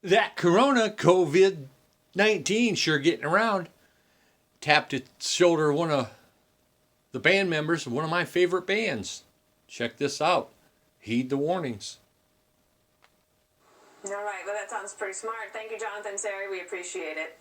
That corona, COVID-19, sure getting around. Tapped its shoulder of one of the band members of one of my favorite bands. Check this out. Heed the warnings. All right, well, that sounds pretty smart. Thank you, Jonathan Sari. We appreciate it.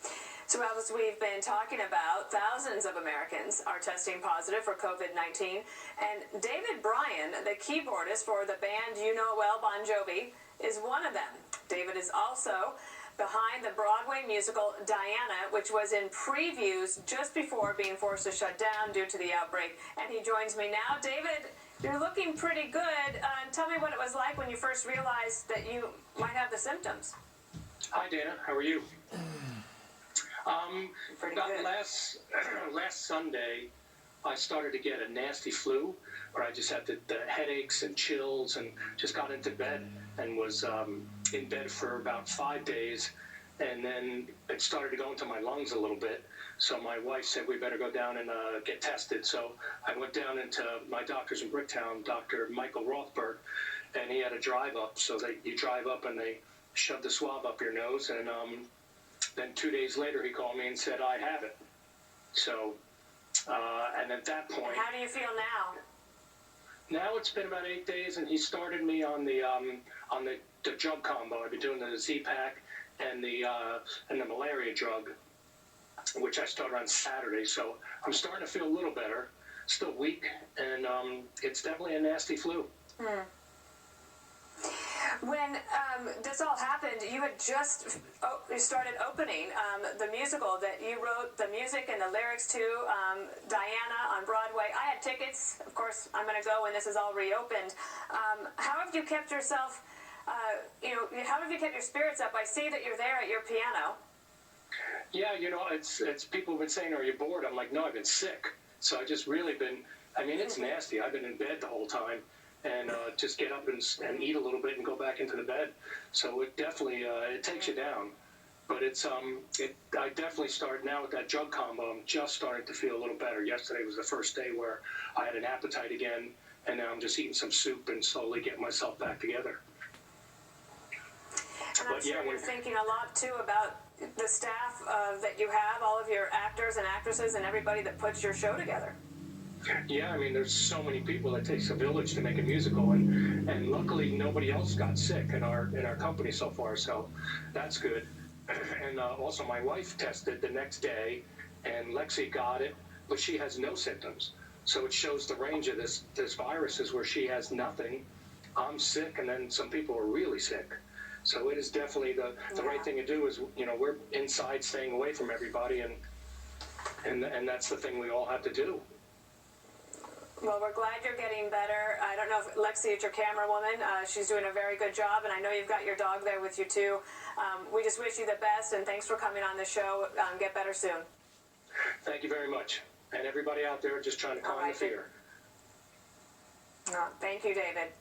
So as we've been talking about, thousands of Americans are testing positive for COVID-19. And David Bryan, the keyboardist for the band you know well, Bon Jovi, is one of them. David is also behind the Broadway musical Diana, which was in previews just before being forced to shut down due to the outbreak. And he joins me now. David, you're looking pretty good. Tell me what it was like when you first realized that you might have the symptoms. Hi, Dana. How are you? Pretty good. Last Sunday, I started to get a nasty flu, where I just had the headaches and chills, and just got into bed and was in bed for about 5 days, and then it started to go into my lungs a little bit. So my wife said we better go down and get tested. So I went down into my doctor's in Bricktown, Dr. Michael Rothberg, and he had a drive up. So you drive up and they shove the swab up your nose, and then 2 days later he called me and said I have it. So and at that point, And how do you feel now? now it's been about 8 days, and he started me on the drug combo. I've been doing the Z-Pack and the malaria drug, which I started on Saturday. So I'm starting to feel a little better. Still weak, and it's definitely a nasty flu. When this all happened, you had just started opening the musical that you wrote the music and the lyrics to, Diana, on Broadway. I had tickets. Of course, I'm going to go when this is all reopened. How have you kept yourself, how have you kept your spirits up? I see that you're there at your piano. Yeah, it's people have been saying, are you bored? I'm like, no, I've been sick. So I just really been, it's nasty. I've been in bed the whole time, and just get up and eat a little bit and go back into the bed. So it definitely, it takes you down. But I definitely started now with that drug combo. I'm just starting to feel a little better. Yesterday was the first day where I had an appetite again, and now I'm just eating some soup and slowly getting myself back together. And I'm sure you're thinking a lot, too, about the staff that you have, all of your actors and actresses and everybody that puts your show together. Yeah, there's so many people. It takes a village to make a musical, and luckily nobody else got sick in our company so far, so that's good. And also my wife tested the next day, and Lexi got it, but she has no symptoms. So it shows the range of this virus is where she has nothing. I'm sick, and then some people are really sick. So it is definitely the right thing to do. Is we're inside, staying away from everybody, and that's the thing we all have to do. Well, we're glad you're getting better. I don't know if Lexi is your camera woman. She's doing a very good job, and I know you've got your dog there with you, too. We just wish you the best, and thanks for coming on the show. Get better soon. Thank you very much. And everybody out there just trying to calm the fear. Thank you, David.